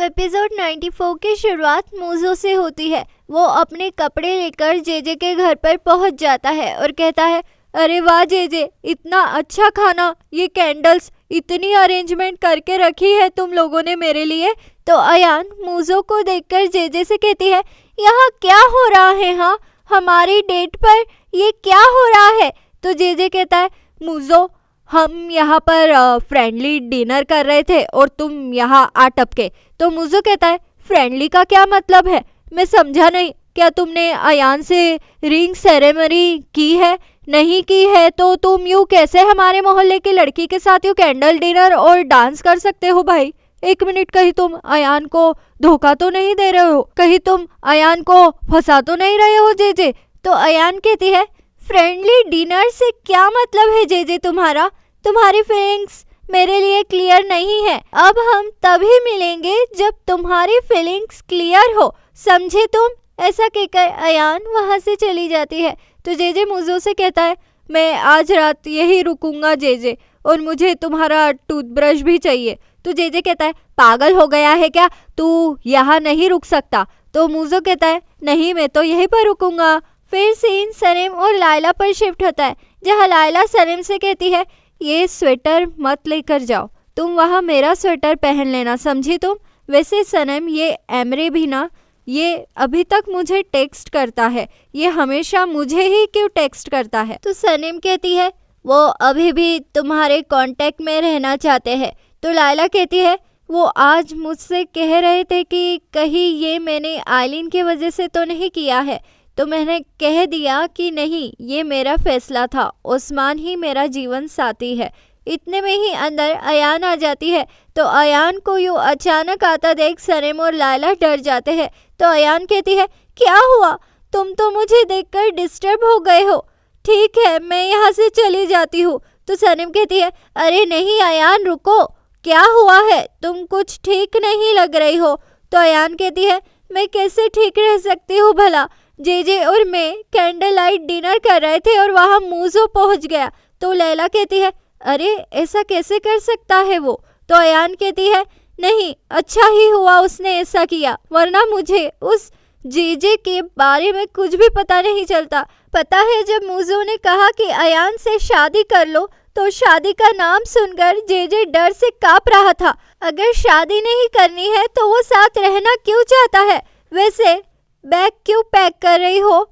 तो एपिसोड 94 की शुरुआत मूजो से होती है। वो अपने कपड़े लेकर जेजे के घर पर पहुंच जाता है और कहता है, अरे वाह जेजे, इतना अच्छा खाना, ये कैंडल्स, इतनी अरेंजमेंट करके रखी है तुम लोगों ने मेरे लिए। तो अयान मूजो को देखकर जेजे से कहती है, यहाँ क्या हो रहा है? हाँ, हमारी डेट पर ये क्या हो रहा है? तो जेजे कहता है, मूजो, हम यहाँ पर फ्रेंडली डिनर कर रहे थे और तुम यहाँ आ टपके। तो मूजो कहता है, फ्रेंडली का क्या मतलब है? मैं समझा नहीं। क्या तुमने अयान से रिंग सेरेमनी की है? नहीं की है तो तुम यूँ कैसे हमारे मोहल्ले की लड़की के साथ यूँ कैंडल डिनर और डांस कर सकते हो भाई? एक मिनट, कहीं तुम अयान को धोखा तो नहीं दे रहे हो? कहीं तुम अयान को फंसा तो नहीं रहे हो जेजे? तो अयान कहती है, फ्रेंडली डिनर से क्या मतलब है जेजे तुम्हारा? तुम्हारी फीलिंग्स मेरे लिए क्लियर नहीं है। अब हम तभी मिलेंगे जब तुम्हारी फीलिंग्स क्लियर हो, समझे तुम? ऐसा कहकर अयान वहां से चली जाती है। तो जेजे मूजो से कहता है, मैं आज रात यही रुकूंगा जेजे, और मुझे तुम्हारा टूथब्रश भी चाहिए। तो जेजे कहता है, पागल हो गया है क्या? तू यहाँ नहीं रुक सकता। तो मूजो कहता है, नहीं, मैं तो यहीं पर रुकूंगा। फिर सीन सनम और लायला पर शिफ्ट होता है, जहाँ लायला सनम से कहती है, ये स्वेटर मत लेकर जाओ, तुम वहाँ मेरा स्वेटर पहन लेना, समझी तुम? वैसे सनम, ये एमरे भी ना, ये अभी तक मुझे टेक्स्ट करता है, ये हमेशा मुझे ही क्यों टेक्स्ट करता है? तो सनम कहती है, वो अभी भी तुम्हारे कांटेक्ट में रहना चाहते हैं। तो लायला कहती है, वो आज मुझसे कह रहे थे कि कहीं ये मैंने आइलिन की वजह से तो नहीं किया है। तो मैंने कह दिया कि नहीं, ये मेरा फैसला था, उस्मान ही मेरा जीवन साथी है। इतने में ही अंदर अयान आ जाती है। तो अयान को यूँ अचानक आता देख सनम और लायला डर जाते हैं। तो अयान कहती है, क्या हुआ? तुम तो मुझे देखकर डिस्टर्ब हो गए हो। ठीक है, मैं यहाँ से चली जाती हूँ। तो सनम कहती है, अरे नहीं अयान, रुको, क्या हुआ है? तुम कुछ ठीक नहीं लग रही हो। तो अयान कहती है, मैं कैसे ठीक रह सकती हूँ भला? जेजे और मैं कैंडल लाइट डिनर कर रहे थे और वहाँ मूजो पहुँच गया। तो लैला कहती है, अरे ऐसा कैसे कर सकता है वो? तो अयान कहती है, नहीं, अच्छा ही हुआ उसने ऐसा किया, वरना मुझे उस जेजे के बारे में कुछ भी पता नहीं चलता। पता है, जब मूजो ने कहा कि अयान से शादी कर लो, तो शादी का नाम सुनकर जेजे डर से कांप रहा था। अगर शादी नहीं करनी है तो वो साथ रहना क्यों चाहता है? वैसे बैग क्यों पैक कर रही हो?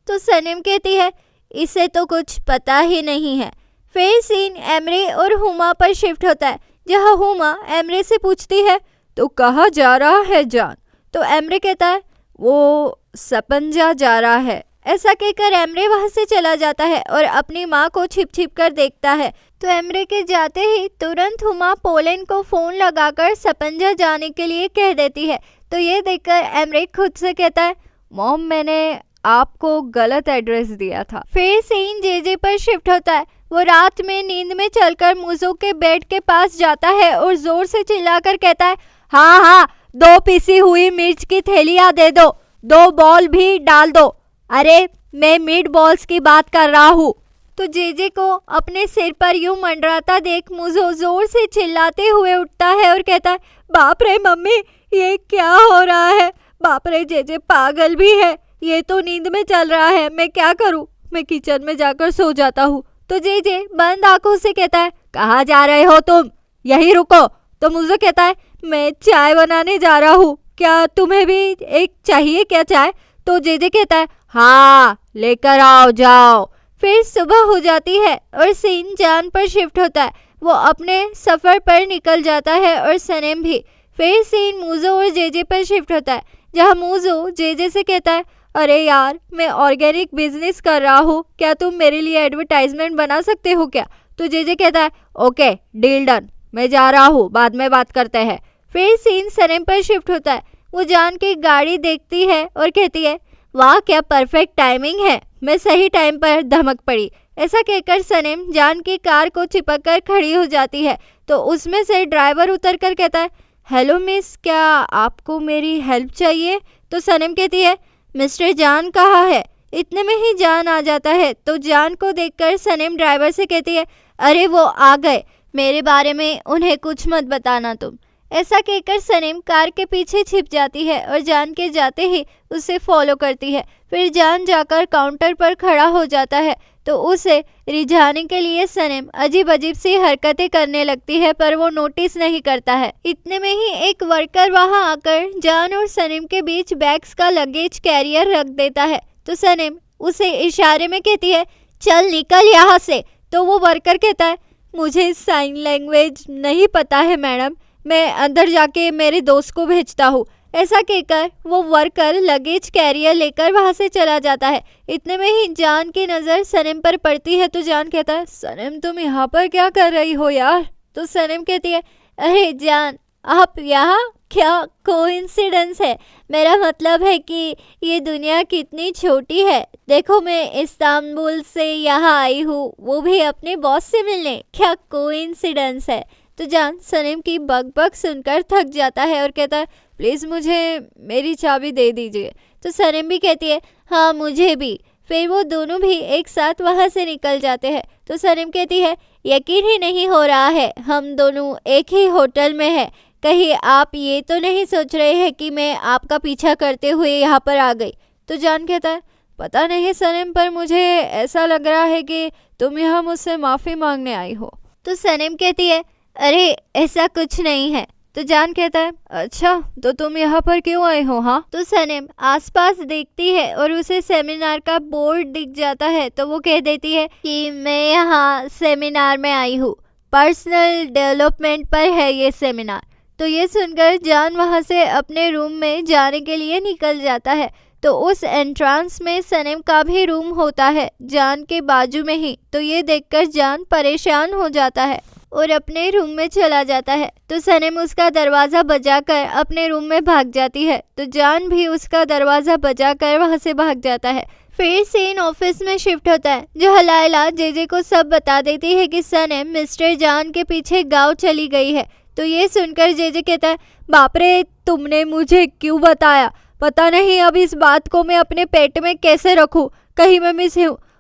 तो सनम कहती है, इसे तो कुछ पता ही नहीं है। फिर सीन एमरे और हुमा पर शिफ्ट होता है, जहाँ हुमा एमरे से पूछती है, तो कहाँ जा रहा है जान? तो एमरे कहता है, वो सपंजा जा रहा है। ऐसा कहकर एमरे वहाँ से चला जाता है और अपनी माँ को छिप छिप कर देखता है। तो एमरे के जाते ही तुरंत हुमा पोलैंड को फ़ोन लगाकर सपंजा जाने के लिए कह देती है। तो ये देखकर एमरे खुद से कहता है, मॉम, मैंने आपको गलत एड्रेस दिया था। फिर सीन जेजे पर शिफ्ट होता है। वो रात में नींद में चलकर मूजो के बेड के पास जाता है और जोर से चिल्लाकर कहता है, हाँ हाँ, 2 पिसी हुई मिर्च की थैलियाँ दे दो, 2 बॉल भी डाल दो। अरे मैं मीट बॉल्स की बात कर रहा हूँ। तो जेजे को अपने सिर पर यूं मंडराता देख मूजो जोर से चिल्लाते हुए उठता है और कहता है, बाप रे मम्मी, ये क्या हो रहा है? बाप रे, जेजे पागल भी है, ये तो नींद में चल रहा है, मैं क्या करूँ? मैं किचन में जाकर सो जाता हूँ। तो जेजे बंद आंखों से कहता है, कहाँ जा रहे हो तुम? यहीं रुको। तो मूजो कहता है, मैं चाय बनाने जा रहा हूँ, क्या तुम्हें भी एक चाहिए क्या चाय? तो जेजे कहता है, हाँ, लेकर आओ, जाओ। फिर सुबह हो जाती है और सीन जान पर शिफ्ट होता है। वो अपने सफ़र पर निकल जाता है और सनम भी। फिर सीन मूजो और जेजे पर शिफ्ट होता है, जहाँ मूजो जेजे से कहता है, अरे यार, मैं ऑर्गेनिक बिजनेस कर रहा हूँ, क्या तुम मेरे लिए एडवर्टाइजमेंट बना सकते हो क्या? तो जेजे कहता है, ओके, डील डन, मैं जा रहा हूँ, बाद में बात करते हैं। फिर सीन सनम पर शिफ्ट होता है। वो जान की गाड़ी देखती है और कहती है, वाह, क्या परफेक्ट टाइमिंग है, मैं सही टाइम पर धमक पड़ी। ऐसा कहकर सनम जान की कार को चिपक कर खड़ी हो जाती है। तो उसमें से ड्राइवर उतर कर कहता है, हेलो मिस, क्या आपको मेरी हेल्प चाहिए? तो सनम कहती है, मिस्टर जान कहाँ है? इतने में ही जान आ जाता है। तो जान को देखकर सनम ड्राइवर से कहती है, अरे वो आ गए, मेरे बारे में उन्हें कुछ मत बताना तुम। ऐसा कहकर सनम कार के पीछे छिप जाती है और जान के जाते ही उसे फॉलो करती है। फिर जान जाकर काउंटर पर खड़ा हो जाता है तो उसे रिझाने के लिए सनम अजीब अजीब सी हरकतें करने लगती है, पर वो नोटिस नहीं करता है। इतने में ही एक वर्कर वहां आकर जान और सनम के बीच बैग्स का लगेज कैरियर रख देता है। तो सनम उसे इशारे में कहती है, चल निकल यहाँ से। तो वो वर्कर कहता है, मुझे साइन लैंग्वेज नहीं पता है मैडम, मैं अंदर जाके मेरे दोस्त को भेजता हूँ। ऐसा कहकर वो वर्कर लगेज कैरियर लेकर वहां से चला जाता है। इतने में ही जान की नज़र सनम पर पड़ती है तो जान कहता है, सनम तुम यहाँ पर क्या कर रही हो यार? तो सनम कहती है, अरे जान आप यहाँ, क्या कोइंसिडेंस है। मेरा मतलब है कि ये दुनिया कितनी छोटी है। देखो मैं इस्तांबुल से यहाँ आई हूँ, वो भी अपने बॉस से मिलने। क्या कोइंसिडेंस है। तो जान सनम की बकबक सुनकर थक जाता है और कहता है, प्लीज़ मुझे मेरी चाबी दे दीजिए। तो सनम भी कहती है, हाँ मुझे भी। फिर वो दोनों भी एक साथ वहाँ से निकल जाते हैं। तो सनम कहती है, यकीन ही नहीं हो रहा है हम दोनों एक ही होटल में हैं। कहीं आप ये तो नहीं सोच रहे हैं कि मैं आपका पीछा करते हुए यहाँ पर आ गई? तो जान कहता है, पता नहीं सनम, पर मुझे ऐसा लग रहा है कि तुम यहाँ मुझसे माफ़ी मांगने आई हो। तो सनम कहती है, अरे ऐसा कुछ नहीं है। तो जान कहता है, अच्छा तो तुम यहाँ पर क्यों आए हो? हाँ। तो सनम आसपास देखती है और उसे सेमिनार का बोर्ड दिख जाता है तो वो कह देती है कि मैं यहाँ सेमिनार में आई हूँ, पर्सनल डेवलपमेंट पर है ये सेमिनार। तो ये सुनकर जान वहाँ से अपने रूम में जाने के लिए निकल जाता है। तो उस एंट्रांस में सनम का भी रूम होता है जान के बाजू में ही। तो ये देखकर जान परेशान हो जाता है और अपने रूम में चला जाता है। तो सनम उसका दरवाज़ा बजाकर अपने रूम में भाग जाती है तो जान भी उसका दरवाज़ा बजाकर वहाँ से भाग जाता है। फिर सीन ऑफिस में शिफ्ट होता है जो लायला जेजे को सब बता देती है कि सनम मिस्टर जान के पीछे गाँव चली गई है। तो ये सुनकर जेजे कहता है, बाप रे तुमने मुझे क्यों बताया? पता नहीं अब इस बात को मैं अपने पेट में कैसे रखूं, कहीं मैं मिस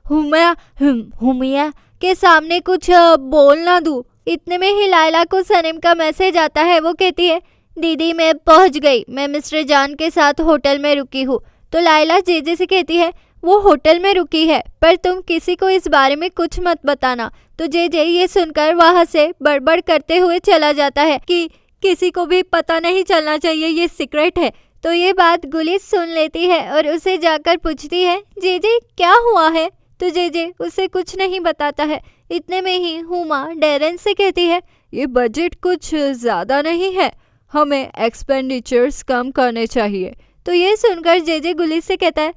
हुमिया के सामने कुछ बोल ना दूं। इतने में ही लायला को सनम का मैसेज आता है। वो कहती है, दीदी मैं पहुंच गई, मैं मिस्टर जान के साथ होटल में रुकी हूँ। तो लायला जेजे से कहती है, वो होटल में रुकी है पर तुम किसी को इस बारे में कुछ मत बताना। तो जेजे ये सुनकर वहाँ से बड़बड़ करते हुए चला जाता है कि किसी को भी पता नहीं चलना चाहिए, ये सीक्रेट है। तो ये बात गुलिस सुन लेती है और उसे जाकर पूछती है, जेजे क्या हुआ है? तो जेजे उसे कुछ नहीं बताता है। इतने में ही हुमा डेरेन से कहती है, ये बजट कुछ ज़्यादा नहीं है, हमें एक्सपेंडिचर्स कम करने चाहिए। तो ये सुनकर जेजे गुलिस से कहता है,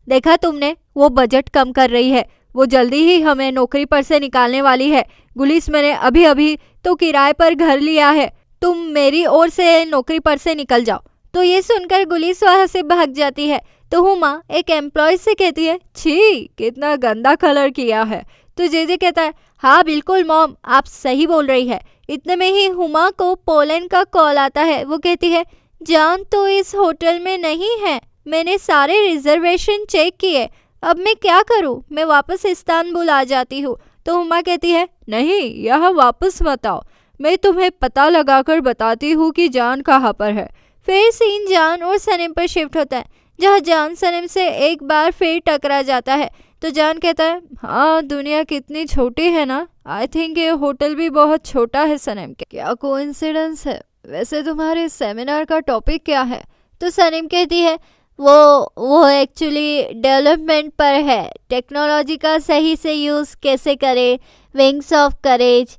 देखा तुमने, वो बजट कम कर रही है, वो जल्दी ही हमें नौकरी पर से निकालने वाली है। गुलिस मैंने अभी अभी तो किराए पर घर लिया है, तुम मेरी ओर से नौकरी पर से निकल जाओ। तो ये सुनकर गुलिस वहाँ से भाग जाती है। तो हुमा एक एम्प्लॉय से कहती है, छी कितना गंदा कलर किया है। तो जेजे कहता है, हाँ बिल्कुल मॉम आप सही बोल रही है। इतने में ही हुमा को पोलैंड का कॉल आता है। वो कहती है, जान तो इस होटल में नहीं है, मैंने सारे रिजर्वेशन चेक किए, अब मैं क्या करूं? मैं वापस इस्तांबुल आ जाती हूँ। तो हुमा कहती है, नहीं यहाँ वापस मत आओ, मैं तुम्हें पता लगाकर बताती हूँ कि जान कहाँ पर है। फिर सीन जान और सनम पर शिफ्ट होता है जहाँ जान सनम से एक बार फिर टकरा जाता है। तो जान कहता है, हाँ दुनिया कितनी छोटी है ना, आई थिंक ये होटल भी बहुत छोटा है सनम के। क्या कोइंसिडेंस है। वैसे तुम्हारे सेमिनार का टॉपिक क्या है? तो सनम कहती है, वो एक्चुअली डेवलपमेंट पर है, टेक्नोलॉजी का सही से यूज़ कैसे करें, विंग्स ऑफ करेज,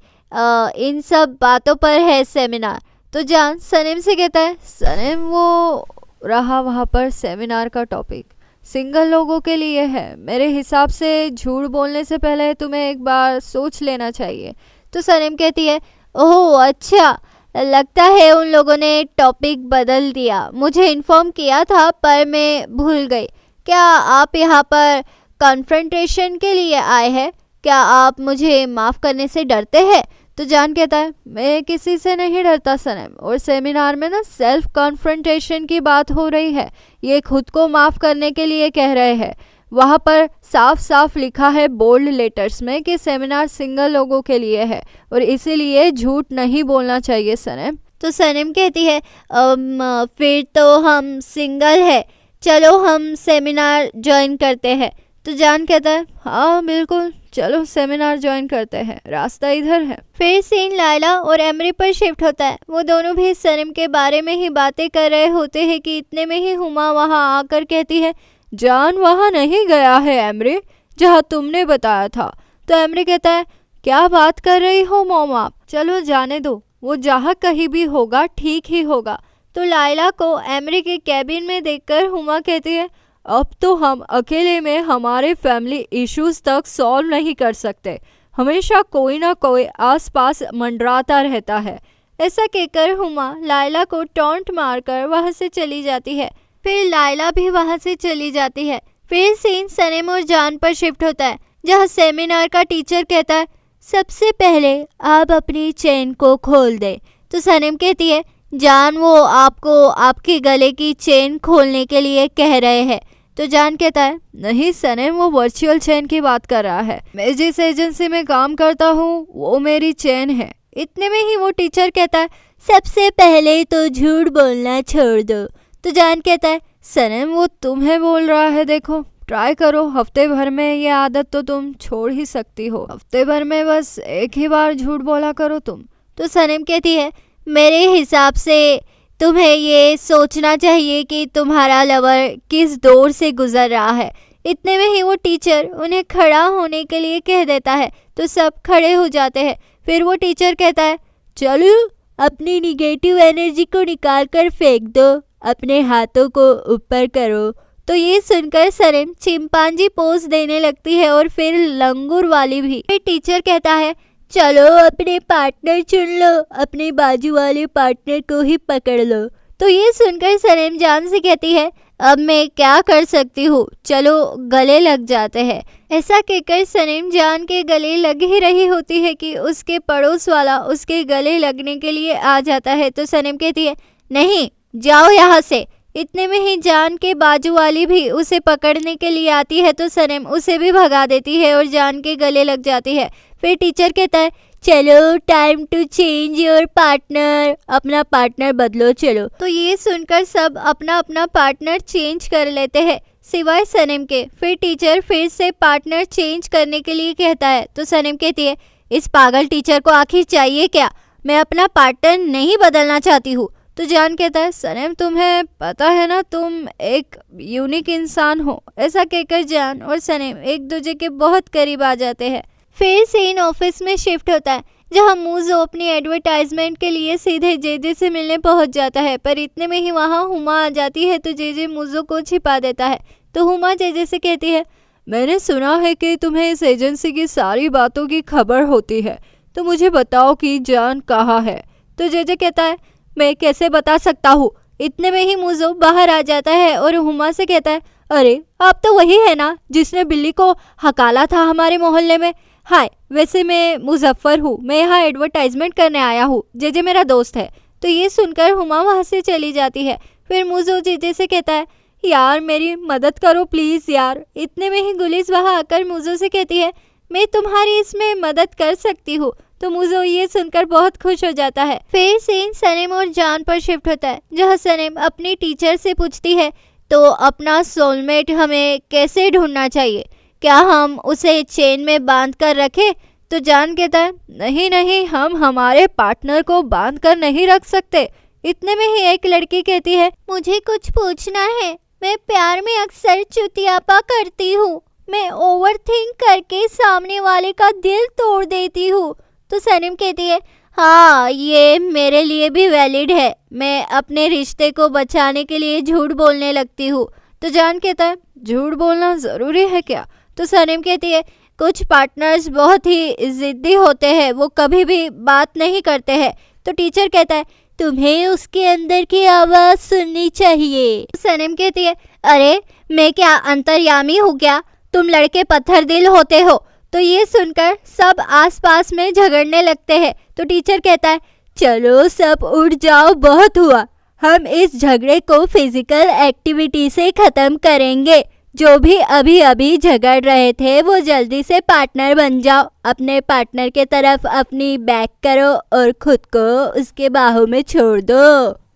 इन सब बातों पर है सेमिनार। तो जान सनम से कहता है, सनम वो रहा वहाँ पर सेमिनार का टॉपिक सिंगल लोगों के लिए है, मेरे हिसाब से झूठ बोलने से पहले तुम्हें एक बार सोच लेना चाहिए। तो सनम कहती है, ओह अच्छा, लगता है उन लोगों ने टॉपिक बदल दिया, मुझे इन्फॉर्म किया था पर मैं भूल गई। क्या आप यहाँ पर कॉन्फ्रंटेशन के लिए आए हैं? क्या आप मुझे माफ़ करने से डरते हैं? तो जान कहता है, मैं किसी से नहीं डरता सनम, और सेमिनार में ना सेल्फ कॉन्फ्रंटेशन की बात हो रही है, ये खुद को माफ़ करने के लिए कह रहे हैं। वहाँ पर साफ साफ लिखा है बोल्ड लेटर्स में कि सेमिनार सिंगल लोगों के लिए है और इसीलिए झूठ नहीं बोलना चाहिए सनम। तो सनम कहती है फिर तो हम सिंगल है, चलो हम सेमिनार ज्वाइन करते हैं। तो जान कहता है हाँ बिल्कुल, चलो सेमिनार ज्वाइन करते हैं, रास्ता इधर है। फिर सीन लायला और एमरी पर शिफ्ट होता है। वो दोनों भी सनम के बारे में ही बातें कर रहे होते हैं कि इतने में ही हुमा वहाँ आकर कहती है जान वहाँ नहीं गया है एमरी, जहाँ तुमने बताया था। तो एमरी कहता है क्या बात कर रही हो मॉम आप, चलो जाने दो, वो जहाँ कहीं भी होगा ठीक ही होगा। तो लायला को एमरी के कैबिन में देखकर हुमा कहती है अब तो हम अकेले में हमारे फैमिली इश्यूज तक सॉल्व नहीं कर सकते, हमेशा कोई ना कोई आसपास मंडराता रहता है। ऐसा कहकर हुमा लायला को टॉन्ट मारकर वहां से चली जाती है। फिर लायला भी वहां से चली जाती है। फिर सीन सनम और जान पर शिफ्ट होता है, जहां सेमिनार का टीचर कहता है सबसे पहले आप अपनी चेन को खोल दे। तो सनम कहती है जान वो आपको आपके गले की चेन खोलने के लिए कह रहे हैं। तो जान कहता है नहीं सनम, वो वर्चुअल चेन की बात कर रहा है, मैं जिस एजेंसी में काम करता हूँ वो मेरी चेन है। इतने में ही वो टीचर कहता है सबसे पहले तो झूठ बोलना छोड़ दो। तो जान कहता है सनम वो तुम्हें बोल रहा है, देखो ट्राई करो, हफ्ते भर में ये आदत तो तुम छोड़ ही सकती हो, हफ्ते भर में बस एक ही बार झूठ बोला करो तुम। तो सनम कहती है मेरे हिसाब से तुम्हें ये सोचना चाहिए कि तुम्हारा लवर किस दौर से गुजर रहा है। इतने में ही वो टीचर उन्हें खड़ा होने के लिए कह देता है, तो सब खड़े हो जाते हैं। फिर वो टीचर कहता है चलो अपनी निगेटिव एनर्जी को निकाल कर फेंक दो, अपने हाथों को ऊपर करो। तो ये सुनकर सनम चिंपांजी पोज देने लगती है और फिर लंगूर वाली भी। फिर टीचर कहता है चलो अपने पार्टनर चुन लो, अपने बाजू वाले पार्टनर को ही पकड़ लो। तो ये सुनकर सनम जान से कहती है अब मैं क्या कर सकती हूँ, चलो गले लग जाते हैं। ऐसा कहकर सनम जान के गले लग ही रही होती है कि उसके पड़ोस वाला उसके गले लगने के लिए आ जाता है। तो सनम कहती है नहीं जाओ यहाँ से। इतने में ही जान के बाजू वाली भी उसे पकड़ने के लिए आती है, तो सनम उसे भी भगा देती है और जान के गले लग जाती है। फिर टीचर कहता है चलो time to change your partner, अपना पार्टनर बदलो चलो। तो ये सुनकर सब अपना अपना पार्टनर चेंज कर लेते हैं सिवाय सनम के। फिर टीचर फिर से पार्टनर चेंज करने के लिए कहता है। तो सनम कहती है इस पागल टीचर को आखिर चाहिए क्या, मैं अपना पार्टनर नहीं बदलना चाहती हूँ। तो जान कहता है सनम तुम्हें पता है ना तुम एक यूनिक इंसान हो। ऐसा कहकर जान और सनम एक दूसरे के बहुत करीब आ जाते हैं। फिर सीन ऑफिस में शिफ्ट होता है, जहां मूजो अपनी एडवर्टाइजमेंट के लिए सीधे जेजे से मिलने पहुंच जाता है। पर इतने में ही वहां हुमा आ जाती है, तो जेजे मूजो को छिपा देता है। तो हुमा जेजे से कहती है मैंने सुना है कि तुम्हें इस एजेंसी की सारी बातों की खबर होती है, तो मुझे बताओ कि जान कहाँ है। तो जेजे कहता है मैं कैसे बता सकता हूँ। इतने में ही मूजो बाहर आ जाता है और हुमा से कहता है अरे आप तो वही है ना जिसने बिल्ली को हकाला था हमारे मोहल्ले में। हाय वैसे मैं मुजफ्फर हूँ, मैं यहाँ एडवर्टाइजमेंट करने आया हूँ, जेजे मेरा दोस्त है। तो ये सुनकर हुमा वहाँ से चली जाती है। फिर मूजो जेजे से कहता है यार मेरी मदद करो प्लीज़ यार। इतने में ही गुलिस वहाँ आकर मूजो से कहती है मैं तुम्हारी इसमें मदद कर सकती हूँ। तो मूजो ये सुनकर बहुत खुश हो जाता है। फिर सीन सनम और जान पर शिफ्ट होता है, जहाँ सनम अपनी टीचर से पूछती है तो अपना सोलमेट हमें कैसे ढूंढना चाहिए, क्या हम उसे चेन में बांध कर रखें। तो जान कहता है नहीं नहीं, हम हमारे पार्टनर को बांध कर नहीं रख सकते। इतने में ही एक लड़की कहती है मुझे कुछ पूछना है, मैं प्यार में अक्सर चुतियापा करती हूँ, मैं ओवरथिंक करके सामने वाले का दिल तोड़ देती हूँ। तो सनम कहती है हाँ ये मेरे लिए भी वैलिड है, मैं अपने रिश्ते को बचाने के लिए झूठ बोलने लगती हूँ। तो जान कहता है झूठ बोलना ज़रूरी है क्या। तो सनम कहती है कुछ पार्टनर्स बहुत ही ज़िद्दी होते हैं, वो कभी भी बात नहीं करते हैं। तो टीचर कहता है तुम्हें उसके अंदर की आवाज़ सुननी चाहिए। सनम कहती है अरे मैं क्या अंतर्यामी हूँ क्या, तुम लड़के पत्थर दिल होते हो। तो ये सुनकर सब आसपास में झगड़ने लगते हैं। तो टीचर कहता है चलो सब उठ जाओ, बहुत हुआ, हम इस झगड़े को फिजिकल एक्टिविटी से ख़त्म करेंगे। जो भी अभी अभी झगड़ रहे थे वो जल्दी से पार्टनर बन जाओ, अपने पार्टनर के तरफ अपनी बैक करो और खुद को उसके बाहों में छोड़ दो।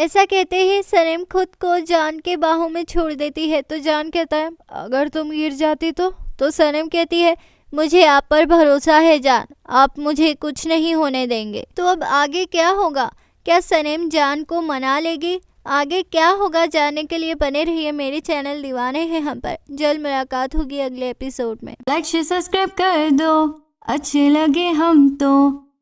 ऐसा कहते ही सनीम खुद को जान के बाहों में छोड़ देती है। तो जान कहता है अगर तुम गिर जाती तो सनीम कहती है मुझे आप पर भरोसा है जान, आप मुझे कुछ नहीं होने देंगे। तो अब आगे क्या होगा? क्या सनीम जान को मना लेगी? आगे क्या होगा जानने के लिए बने रहिए मेरे चैनल दीवाने हैं हम पर। जल्द मुलाकात होगी अगले एपिसोड में। लाइक शेयर सब्सक्राइब कर दो, अच्छे लगे हम तो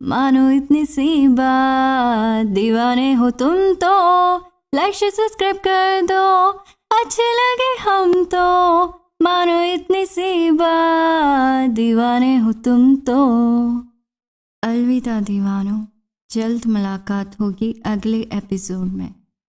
मानो इतनी सी बात, दीवाने हो तुम तो। लाइक शेयर सब्सक्राइब कर दो, अच्छे लगे हम तो मानो इतनी सी बात, दीवाने हो तुम तो। अलविदा दीवानों, जल्द मुलाकात होगी अगले एपिसोड में।